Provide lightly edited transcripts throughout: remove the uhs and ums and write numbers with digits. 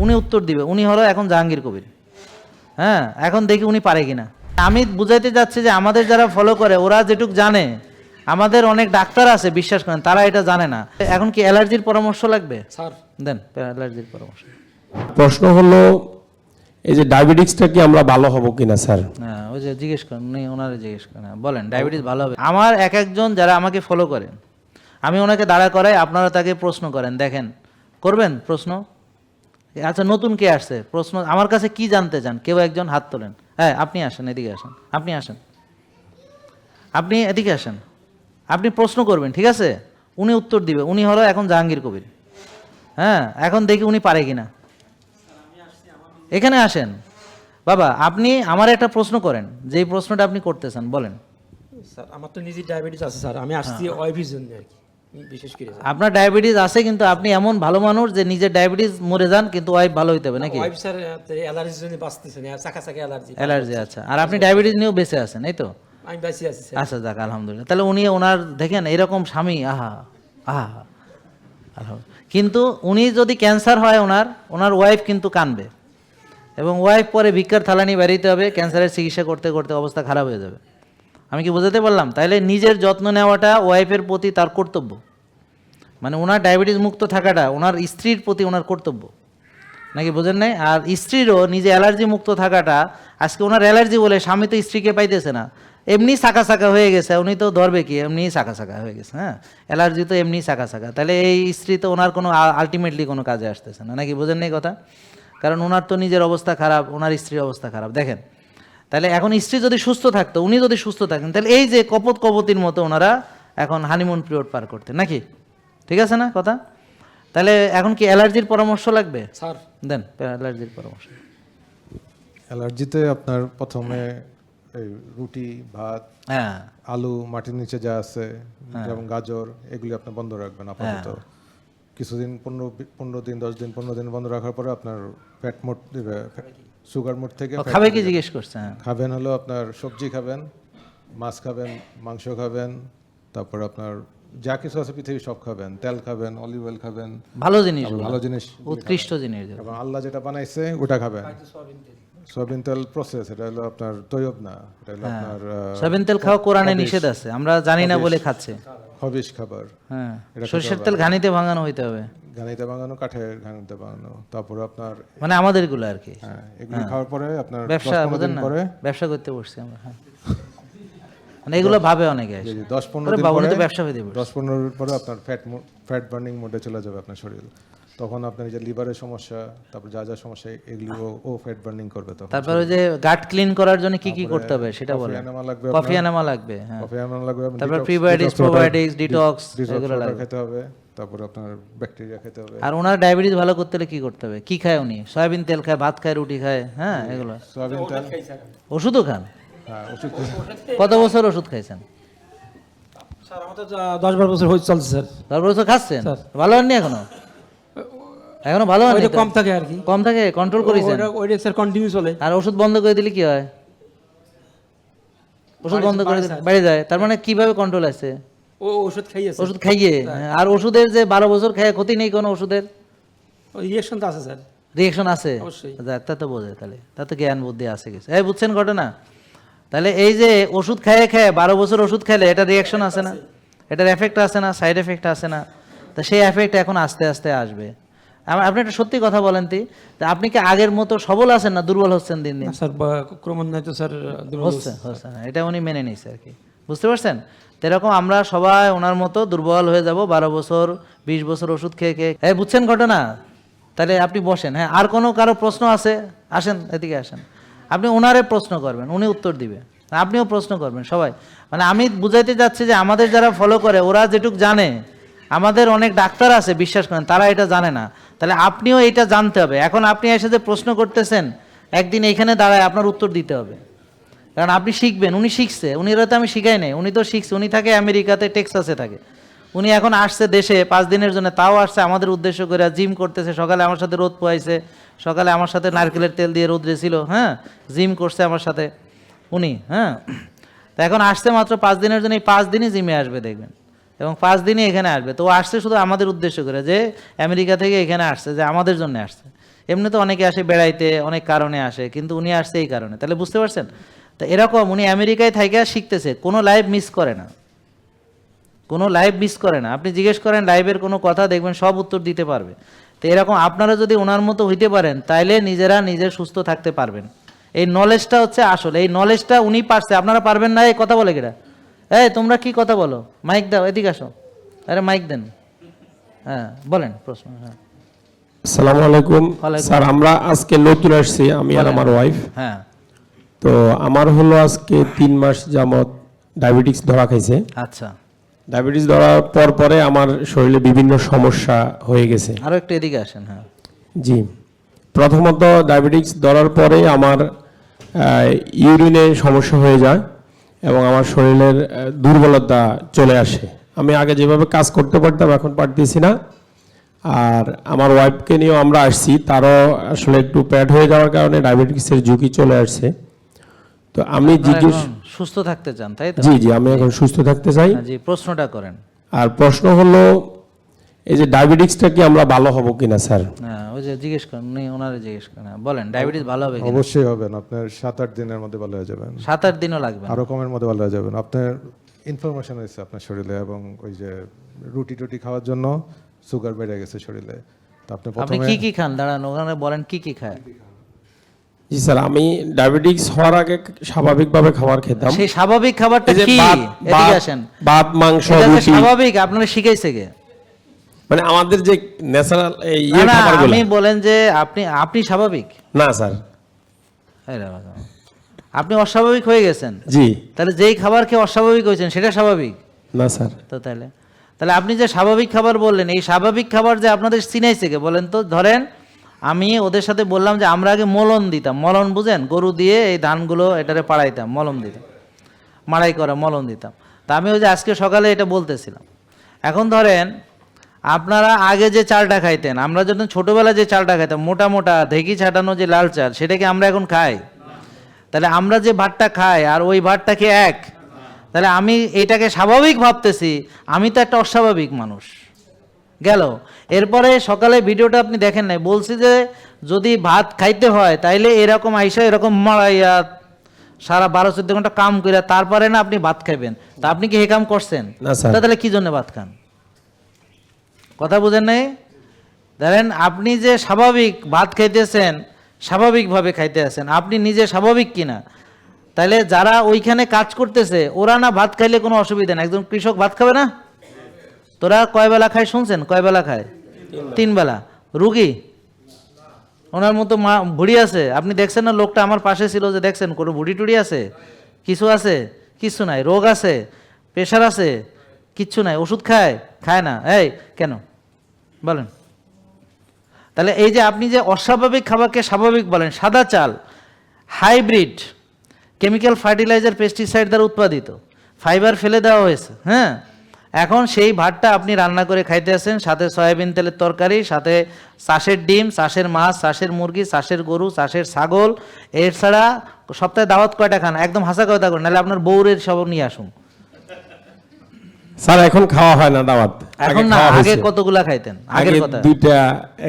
উনি উত্তর দিবে। উনি হলো এখন জাহাঙ্গীর কবির। হ্যাঁ, এখন দেখি উনি পারে কিনা। আমি বুঝাইতে যাচ্ছি যে আমাদের যারা ফলো করে ওরা যেটুক জানে, আমাদের অনেক ডাক্তার আছে বিশ্বাস করেন, তারা এটা জানে না। এখন কি অ্যালার্জির পরামর্শ লাগবে স্যার? দেন অ্যালার্জির পরামর্শ। প্রশ্ন হলো, এই যে ডায়াবেটিক্সটা কি আমরা ভালো হব কিনা স্যার? হ্যাঁ, ওই যে জিজ্ঞেস করেন, উনি ওনারে জিজ্ঞেস করেন। হ্যাঁ, বলেন ডায়াবেটিস ভালো হবে। আমার একজন যারা আমাকে ফলো করেন, আমি ওনাকে দাঁড়া করাই, আপনারা তাকে প্রশ্ন করেন, দেখেন করবেন প্রশ্ন। আচ্ছা, নতুন কে আসছে প্রশ্ন আমার কাছে কি জানতে চান? কেউ একজন হাত তোলেন। হ্যাঁ, আপনি আসেন, এদিকে আসেন, আপনি আসেন, আপনি এদিকে আসেন, আপনি প্রশ্ন করবেন, ঠিক আছে? উনি উত্তর দিবে। উনি হলো এখন জাহাঙ্গীর কবির। হ্যাঁ, এখন দেখি উনি পারে কিনা। এখানে আসেন বাবা, আপনি আমার একটা প্রশ্ন করেন, যেই প্রশ্নটা আপনি করতেছেন বলেন। স্যার আমার তো নিজের ডায়াবেটিস আছে স্যার, আমি আসছি ওয়াইফের জন্য আর কি, বিশেষ করে স্যার। আপনার ডায়াবেটিস আছে, কিন্তু আপনি এমন ভালো মানুষ যে নিজের ডায়াবেটিস মরে যান কিন্তু ওয়াইফ ভালো হইতে হবে নাকি? ওয়াইফ স্যার অ্যালার্জির জন্য বাঁচতেছে না, চাকা চাকা অ্যালার্জি। অ্যালার্জি, আচ্ছা। আর আপনি ডায়াবেটিস নিয়েও বেঁচে আছেন, এই তো? আমি বাঁচি আছি স্যার। আচ্ছা, যাক আলহামদুলিল্লাহ। তাহলে উনি ওনার দেখেন এরকম স্বামী, আহা আহা আলহামদুলিল্লাহ। কিন্তু উনি যদি ক্যান্সার হয়, ওনার ওয়াইফ কিন্তু কানবে, এবং ওয়াইফ পরে ভিক্ষার থালা নিয়ে বেরিয়ে হবে, ক্যান্সারের চিকিৎসা করতে করতে অবস্থা খারাপ হয়ে যাবে। আমি কি বোঝাতে পারলাম? তাইলে নিজের যত্ন নেওয়াটা ওয়াইফের প্রতি তার কর্তব্য, মানে ওনার ডায়াবেটিস মুক্ত থাকাটা ওনার স্ত্রীর প্রতি ওনার কর্তব্য, নাকি বোঝেন নাই? আর স্ত্রীরও নিজে অ্যালার্জি মুক্ত থাকাটা, আজকে ওনার অ্যালার্জি বলে স্বামী তো স্ত্রীকে পাইতেছে না, এমনি সাকা সাকা হয়ে গেছে, উনি তো ধরবে কি, এমনি সাকা সাকা হয়ে গেছে। হ্যাঁ, অ্যালার্জি তো এমনি সাকা সাকা, তাহলে এই স্ত্রী তো ওনার কোনো আলটিমেটলি কোনো কাজে আসতেছে না, নাকি বোঝেন নাই কথা? কারণ ওনার তো নিজের অবস্থা খারাপ, ওনার স্ত্রীর অবস্থা খারাপ। দেখেন, তাহলে এখন স্ত্রী যদি সুস্থ থাকতো, উনি যদি সুস্থ থাকেন, তাহলে এই যে কপত কপতির মতো ওনারা এখন হানিমুন পিরিয়ড পার করতেন নাকি? ঠিক আছে না কথা? তাহলে এখন কি অ্যালার্জির পরামর্শ লাগবে স্যার দেন অ্যালার্জির পরামর্শ। অ্যালার্জিতে আপনার প্রথমে এই রুটি, ভাত, হ্যাঁ, আলু, মাটির নিচে যা আছে যেমন গাজর, এগুলি আপনি বন্ধ রাখবেন আপাতত। কিছুদিন 15 দিন 10 দিন 15 দিন বন্ধ রাখার পরে আপনার ফ্যাট মোড, সুগার মোড থেকে খাবে কি জিজ্ঞেস করছে? হ্যাঁ, খাবেন হলো আপনার সবজি খাবেন, মাছ খাবেন, মাংস খাবেন, তারপর আপনার যা কিছু আছে পৃথিবী সব খাবেন, তেল খাবেন, অলিভ অয়েল খাবেন, ভালো জিনিস, ভালো জিনিস, উৎকৃষ্ট জিনিস। এবং আল্লাহ যেটা বানাইছে ওটা খাবেন। সয়াবিন তেল প্রসেস, এটা হলো আপনার তৈয়ব না, এটা হলো আপনার সয়াবিন তেল খাওয়া কোরআনে নিষেধ আছে, আমরা জানি না বলে খাচ্ছে। হবিস খাবার। হ্যাঁ, এটা সরষের তেল ঘানিতে ভাঙানো হইতে হবে, ঘানিতে বানানো, কাঠের ঘানিতে বানানো। তারপর আপনার মানে আমাদের গুলো আর কি। হ্যাঁ, এগুলি খাওয়ার পরে আপনার ব্যবসা 10-15 বোঝেন দিন না, পরে, ব্যবসা করতে বসছি আমরা। হ্যাঁ, মানে এগুলো ভাবে অনেকে এসে। 10-15 আরে দিন বাবা, উনি পরে, তো ব্যবসা পেতে বসছে। 10-15 দিন পরে আপনার ফ্যাট বার্নিং মোডে চলে যাবে আপনার শরীর। তখন আপনার যে লিভারের সমস্যা, তারপর যা যা সমস্যা, এগুলো ও ফ্যাট বার্নিং করবে তখন। তারপর ওই যে গাট ক্লিন করার জন্য কি কি করতে হবে সেটা বলেন। কফি এনামা লাগবে, কফি এনামা লাগবে, হ্যাঁ। কফি এনামা লাগবে, তারপর প্রিবায়োটিক্স, প্রোবায়োটিক্স, ডিটক্স এগুলো লাগবে। খেতে হবে, তারপর আপনার ব্যাকটেরিয়া খেতে হবে। আর ওনার ডায়াবেটিস ভালো করতে হলে কি করতে হবে? কি খায় উনি? সয়াবিন তেল খায়, ভাত খায়, রুটি খায়, হ্যাঁ এগুলো। সয়াবিন তেল, ওষুধও খান? হ্যাঁ ওষুধ। কত বছর ওষুধ খাইছেন? স্যার আমার তো 10-12 বছর হয়ে চলছে স্যার। 10 বছর খাচ্ছেন, স্যার। ভালো হননি এখনো? এখনো ভালো হয়নি? ওইটা কম থাকে আর কি, কম থাকে, কন্ট্রোল করেছেন? ওইটা স্যার কন্টিনিউ চলে। আর ওষুধ বন্ধ করে দিলে কি হয়? ওষুধ বন্ধ করে দিলে বেড়ে যায়, তার মানে কিভাবে কন্ট্রোল আছে? ও ওষুধ খাইয়েছে, ওষুধ খাইয়ে? আর ওষুধের যে 12 বছর খায় ক্ষতি নেই কোনো ওষুধের? ওই রিঅ্যাকশন তো আছে স্যার। রিয়েকশন আছে? অবশ্যই। যাক, তা তো বোঝে, তাহলে তা তো জ্ঞান বুদ্ধি আছে কিছু। এই বুঝছেন ঘটনা? তাহলে এই যে ওষুধ খায় 12 বছর ওষুধ খেলে এটা রিয়েকশন আছে না, এটার এফেক্ট আছে না, সাইড এফেক্ট আছে না? তা সেই এফেক্ট এখন আস্তে আস্তে আসবে। আপনি একটা সত্যি কথা বলেন তা আপনি কি আগের মতো সবল আছেন না দুর্বল হচ্ছেন দিন দিন? না স্যার, ক্রমান্বয়ে তো স্যার দুর্বল হচ্ছে হচ্ছে না, এটা উনি মেনে নিয়েছে আর কি, বুঝতে পারছেন? তো এরকম আমরা সবাই ওনার মতো দুর্বল হয়ে যাব 12 বছর 20 বছর ওষুধ খেয়ে খেয়ে। এই বুঝছেন ঘটনা? তাহলে আপনি বসেন। হ্যাঁ, আর কোনো কারো প্রশ্ন আছে? আসেন, এদিকে আসেন। আপনি ওনারে প্রশ্ন করবেন, উনি উত্তর দিবে, আপনিও প্রশ্ন করবেন, সবাই। মানে আমি বুঝাইতে যাচ্ছি যে আমাদের যারা ফলো করে ওরা যেটুক জানে, আমাদের অনেক ডাক্তার আছে বিশ্বাস করেন, তারা এটা জানে না। তাহলে আপনিও এটা জানতে হবে। এখন আপনি এসে যে প্রশ্ন করতেছেন, একদিন এখানে দাঁড়ায় আপনার উত্তর দিতে হবে, কারণ আপনি শিখবেন। উনি শিখছে, উনি তো আমি শিখাই নাই, উনি তো শিখছে। উনি থাকে আমেরিকাতে, টেক্সাসে থাকে। উনি এখন আসছে দেশে 5 দিনের জন্য, তাও আসছে আমাদের উদ্দেশ্য করে, জিম করতেছে। সকালে আমার সাথে রোদ পোয়াইছে, সকালে আমার সাথে নারকেলের তেল দিয়ে রোদ্রে ছিল, হ্যাঁ, জিম করছে আমার সাথে উনি, হ্যাঁ। তো এখন আসছে মাত্র 5 দিনের জন্য, এই 5 দিনই জিমে আসবে দেখবেন, এবং 5 দিনই এখানে আসবে। তো ও আসছে শুধু আমাদের উদ্দেশ্য করে, যে আমেরিকা থেকে এখানে আসছে, যে আমাদের জন্য আসছে। এমনি তো অনেকে আসে বেড়াইতে, অনেক কারণে আসে, কিন্তু উনি আসছে এই কারণে। তাহলে বুঝতে পারছেন? তো এরকম উনি আমেরিকায় থাইকা শিখতেছে, কোনো লাইভ মিস করে না, কোনো লাইভ মিস করে না। আপনি জিজ্ঞেস করেন লাইভের কোনো কথা, দেখবেন সব উত্তর দিতে পারবে। তো এরকম আপনারা যদি ওনার মতো হইতে পারেন, তাইলে নিজের সুস্থ থাকতে পারবেন। এই নলেজটা হচ্ছে আসলে, এই নলেজটা উনি পারছে, আপনারা পারবেন না। এই কথা বলে কিরা, এই তোমরা কি কথা বলো, মাইক দাও, এদিকে আসো, আরে মাইক দেন। হ্যাঁ বলেন প্রশ্ন। হ্যাঁ আসসালামু আলাইকুম ওয়ালাইকুম স্যার, আমরা আজকে নতুন আসছি, আমি আর আমার ওয়াইফ। হ্যাঁ তো আমার হলো আজকে 3 মাস যাবত ডায়াবেটিক্স ধরা খাইছে। আচ্ছা, ডায়াবেটিস ধরার পরে আমার শরীরে বিভিন্ন সমস্যা হয়ে গেছে। আরো একটু এদিকে আসেন। হ্যাঁ জি, প্রথমত ডায়াবেটিক্স ধরার পরে আমার ইউরিনে সমস্যা হয়ে যায় এবং আমার শরীরের দুর্বলতা চলে আসে। আমি আগে যেভাবে কাজ করতে পারতাম এখন পারতেছি না। আর আমার ওয়াইফকে নিয়েও আমরা আসছি, তারও আসলে একটু প্যাড হয়ে যাওয়ার কারণে ডায়াবেটিক্সের ঝুঁকি চলে আসছে। তো আমি আপনারা জিজ্ঞেস, এখন সুস্থ থাকতে চান তাই তো? জি আমি এখন সুস্থ থাকতে চাই। হ্যাঁ, জি প্রশ্নটা করেন। আর প্রশ্ন হলো, এই যে ডায়াবেটিক্সটা কি আমরা ভালো হব কিনা স্যার? হ্যাঁ ওই যে জিজ্ঞেস করেন, উনি ওনারে জিজ্ঞেস করেন। হ্যাঁ, বলেন ডায়াবেটিস ভালো হবে কিনা? অবশ্যই হবেন, আপনার 7-8 দিনের মধ্যে ভালো হয়ে যাবেন, 7-8 দিনও লাগবে না? আরো কমের মধ্যে ভালো হয়ে যাবেন। আপনার ইনফরমেশন হয়েছে আপনার শরীরে, এবং ওই যে রুটি টুটি খাওয়ার জন্য সুগার বেড়ে গেছে শরীরে। তো আপনি আপনি প্রথমে কি কি খান? দাঁড়ান, ওখানে বলেন কি কি খায়। জি স্যার, আমি ডায়াবেটিক্স হওয়ার আগে স্বাভাবিকভাবে খাবার খেতাম। সেই স্বাভাবিক খাবারটা এই যে কি? এদিকে আসেন। ভাত মাংস এটা যে রুটি, স্বাভাবিক আপনারা শিখাইছে কে? মানে আমাদের যে ন্যাচারাল এই না, না, খাবারগুলো। আপনি বলেন যে আপনি স্বাভাবিক। না স্যার। এই রে বাবা, আপনি অস্বাভাবিক হয়ে গেছেন। জি তাহলে যেই খাবার খেয়ে অস্বাভাবিক হয়েছেন সেটা স্বাভাবিক না স্যার। তো? তাহলে আপনি যে স্বাভাবিক খাবার বললেন, এই স্বাভাবিক খাবার যে আপনাদের চিনাইছে কে বলেন তো? ধরেন আমি ওদের সাথে বললাম যে আমরা আগে মলন দিতাম, মলন বুঝেন, গরু দিয়ে এই ধানগুলো এটারে পাড়াইতাম, মলম দিতাম, মাড়াই করা মলন দিতাম। তা আমি ওই যে আজকে সকালে এটা বলতেছিলাম। এখন ধরেন আপনারা আগে যে চালটা খাইতেন, আমরা যখন ছোটবেলায় যে চালটা খাইতাম, মোটা মোটা ঢেকি ছাটানো যে লাল চাল, সেটা কি আমরা এখন খাই? তাহলে আমরা যে ভাতটা খাই আর ওই ভাতটা কি এক? তাহলে আমি এটাকে স্বাভাবিক ভাবতেছি, আমি তো একটা অস্বাভাবিক মানুষ। গেল। এরপরে সকালে ভিডিওটা আপনি দেখেন নাই, বলছি যে যদি ভাত খাইতে হয় তাইলে এরকম আইসা এরকম মারাইয়া সারা 12-14 ঘন্টা কাম কইরা তারপরে না আপনি ভাত খাইবেন। তা আপনি কি হে কাম করছেন? না স্যার। তাহলে কি জন্য ভাত খান? কথা বুঝেন নাই? ধরেন আপনি যে স্বাভাবিক ভাত খাইতেছেন, স্বাভাবিকভাবে খাইতে আছেন, আপনি নিজে স্বাভাবিক কিনা? তাহলে যারা ওইখানে কাজ করতেছে ওরা না ভাত খাইলে কোনো অসুবিধা না। একজন কৃষক ভাত খাবে না? তোরা কয় বেলা খায় শুনছেন? কয় বেলা খায়? 3 বেলা। রুগী ওনার মতো মা বুড়ি আছে? আপনি দেখছেন না লোকটা আমার পাশে ছিল, যে দেখছেন কোনো বুড়ি টুড়ি আছে? কিছু আছে? কিছু নাই। রোগ আছে? প্রেশার আছে? কিচ্ছু নাই। ওষুধ খায়? খায় না। এই কেন বলেন? তাহলে এই যে আপনি যে অস্বাভাবিক খাবারকে স্বাভাবিক বলেন, সাদা চাল হাইব্রিড কেমিক্যাল ফার্টিলাইজার পেস্টিসাইড দ্বারা উৎপাদিত, ফাইবার ফেলে দেওয়া হয়েছে। হ্যাঁ, এখন সেই ভাতটা আপনি রান্না করে খাইতে আছেন, সাথে সয়াবিন তেলের তরকারি, সাথে চাষের ডিম, চাষের মাছ, চাষের মুরগি, চাষের গরু, চাষের ছাগল। এছাড়া সপ্তাহে দাওয়াত কয়টা খান? একদম হাসা কথা করেন, নাহলে আপনার বউরের সব নিয়ে আসুন। স্যার এখন খাওয়া হয় না দাওয়াত। এখন না, খাওয়া আগে হয়েছে। কতগুলা খাইতেন? আগের কথা। 2টা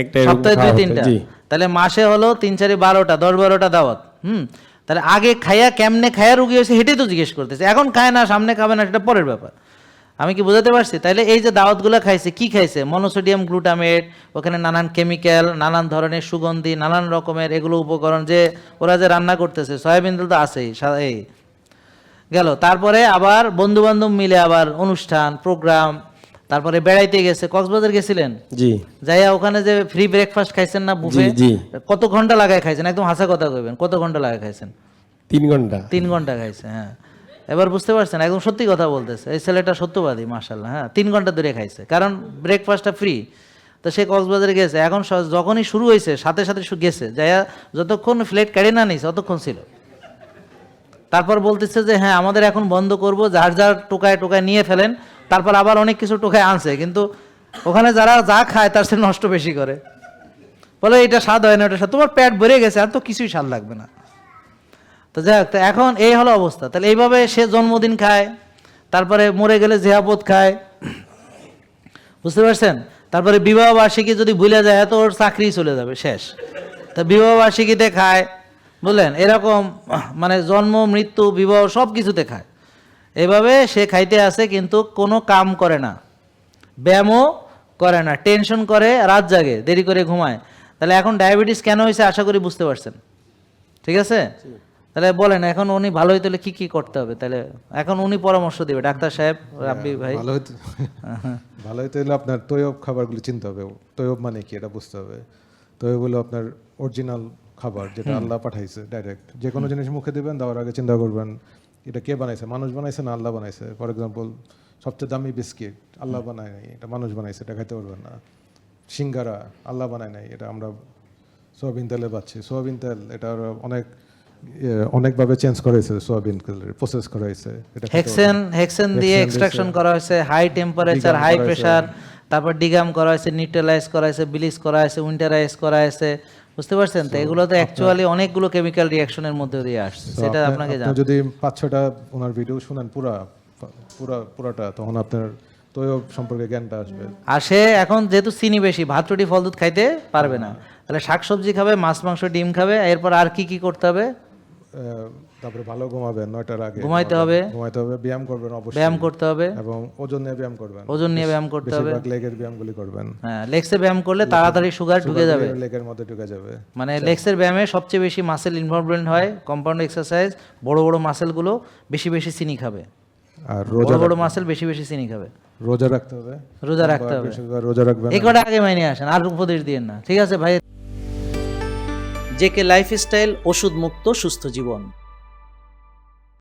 একটা এরকম সপ্তাহে খাওয়া হতো, 2-3টা। জি। তাহলে মাসে হলো 3-4 12টা, 10-12টা দাওয়াত। তাহলে আগে খাইয়া কেমনে খাইয়া রুগী হয়েছে হেঁটেই তো জিজ্ঞেস করতেছে। এখন খায় না, সামনে খাবে না, সেটা পরের ব্যাপার। আমি কি বোঝাতে পারছি? তাইলে এই যে দাওয়াতগুলো খাইছে, কি খাইছে? মনোসোডিয়াম গ্লুটামেট, ওখানে নানান কেমিক্যাল, নানান ধরনের সুগন্ধি, নানান রকমের এগুলো উপকরণ, যে ওরা যে রান্না করতেছে, সয়াবিন তেল তো আছেই এই গেল। তারপরে আবার বন্ধু বান্ধব মিলে আবার অনুষ্ঠান প্রোগ্রাম, তারপরে বেড়াইতে গেছে। কক্সবাজার গেছিলেন? জি যাইয়া ওখানে যে ফ্রি ব্রেকফাস্ট খাইছেন না, বুফে? জি। কত ঘন্টা লাগায় খাইছেন? একদম হাসা কথা কইবেন, কত ঘন্টা লাগায় খাইছেন? 3 ঘন্টা। 3 ঘন্টা খাইছে। হ্যাঁ, এবার বুঝতে পারছেন? একদম সত্যি কথা বলতেছে, এই ছেলেটা সত্যবাদী মাশাআল্লাহ। হ্যাঁ, 3 ঘন্টা ধরে খাইছে, কারণ ব্রেকফাস্টটা ফ্রি। তো সে কক্সবাজারে গেছে, এখন যখনই শুরু হয়েছে সাথে সাথে গেছে, যাইয়া যতক্ষণ ফ্লাইট কাড়ে না নিছে অতক্ষণ ছিল। তারপর বলতেছে যে হ্যাঁ আমাদের এখন বন্ধ করব, যার যার টোকায় টোকায় নিয়ে ফেলেন। তারপর আবার অনেক কিছু টোকায় আনছে, কিন্তু ওখানে যারা যা খায় তার সে নষ্ট বেশি করে। বলে এটা স্বাদ হয় না, এটা স্বাদ, তোমার পেট ভরে গেছে, আর তো কিছুই স্বাদ লাগবে না। তো যাই হোক, এখন এই হলো অবস্থা। তাহলে এইভাবে সে জন্মদিন খায়, তারপরে মরে গেলে জিয়াপত খায়, বুঝতে পারছেন? তারপরে বিবাহ বার্ষিকী যদি ভুলে যায় তো ওর চাকরি চলে যাবে, শেষ। তা বিবাহ বার্ষিকীতে খায়, বুঝলেন, এরকম মানে জন্ম মৃত্যু বিবাহ সব কিছুতে খায়। এভাবে সে খাইতে আসে কিন্তু কোনো কাম করে না, ব্যায়ামও করে না, টেনশন করে, রাত জাগে, দেরি করে ঘুমায়। তাহলে এখন ডায়াবেটিস কেন হয়েছে আশা করি বুঝতে পারছেন, ঠিক আছে? তাহলে বলেন এখন উনি ভালো হইতে হলে কি কি করতে হবে? তাহলে এখন উনি পরামর্শ দিবে, ডাক্তার সাহেব, রাব্বি ভাই। ভালো হইতে ভালো হইতে হলে আপনার তৈয়ব খাবারগুলো চিনতে হবে। তৈয়ব মানে কি এটা বুঝতে হবে। তৈয়ব হলো আপনার অরিজিনাল খাবার, যেটা আল্লাহ পাঠাইছে ডাইরেক্ট। যে কোনো জিনিস মুখে দিবেন, দেওয়ার আগে চিন্তা করবেন এটা কে বানাইছে, মানুষ বানাইছে না আল্লাহ বানাইছে। ফর এক্সাম্পল, সবচেয়ে দামি বিস্কিট আল্লাহ বানায় নাই, এটা মানুষ বানাইছে, এটা খাইতে পারবেন না। সিঙ্গারা আল্লাহ বানায় নাই, এটা আমরা সোয়াবিন তেলে পাচ্ছি। সোয়াবিন তেল এটা অনেকভাবে চেঞ্জ করা হয়েছে, সোয়াবিন তেলের প্রসেস করা হয়েছে। এটা খেতে পারবেন না। হেক্সেন দিয়ে এক্সট্রাকশন করা হয়েছে, হাই টেম্পারেচার, ডিগাম হাই করা হয়েছে। প্রেসার, তারপর ডিগাম করা হয়েছে, নিউট্রালাইজ করা হয়েছে, ব্লিচ করা হয়েছে, উইন্টারাইজ করা হয়েছে, বুঝতে পারছেন? তো এগুলো তো অ্যাকচুয়ালি অনেকগুলো কেমিক্যাল রিঅ্যাকশনের মধ্যে দিয়ে আসছে, তো সেটা আপনি আপনাকে আপনি জানতে। যদি 5-6টা ওনার ভিডিও শুনেন পুরাটা, তখন আপনার তৈয়ব সম্পর্কে জ্ঞানটা আসবে। আর সে এখন যেহেতু চিনি বেশি, ভাত রুটি ফল দুধ খাইতে পারবে না, তাহলে শাকসবজি খাবে, মাছ মাংস ডিম খাবে। এরপর আর কি কি করতে হবে? তারপরে ভালো ঘুমাবেন, 9টার আগে ঘুমাইতে হবে, ব্যায়াম করবেন অবশ্যই, ব্যায়াম করতে হবে, এবং ওজন নিয়ে ব্যায়াম করবেন। ওজন নিয়ে ব্যায়াম করতে হবে। বেশিরভাগ লেগের ব্যায়ামগুলি করবেন। হ্যাঁ, লেগসে ব্যায়াম করলে তাড়াতাড়ি সুগার ঢুকে যাবে। লেগের মধ্যে ঢুকে যাবে। মানে লেগসের ব্যায়ামে সবচেয়ে বেশি মাসেল ইনভলভমেন্ট হয়, কম্পাউন্ড এক্সারসাইজ। বড় বড় মাসেলগুলো বেশি বেশি চিনি খাবে, আর বড় বড় মাসেল বেশি বেশি চিনি খাবে। রোজা রাখতে হবে। রোজা রাখতে হবে, রোজা রাখবেন। এই কটা আগে মাইনে আসেন, আর উপদেশ দিয়েন না, ঠিক আছে ভাই? জেকে লাইফস্টাইল, ওষুধ মুক্ত সুস্থ জীবন।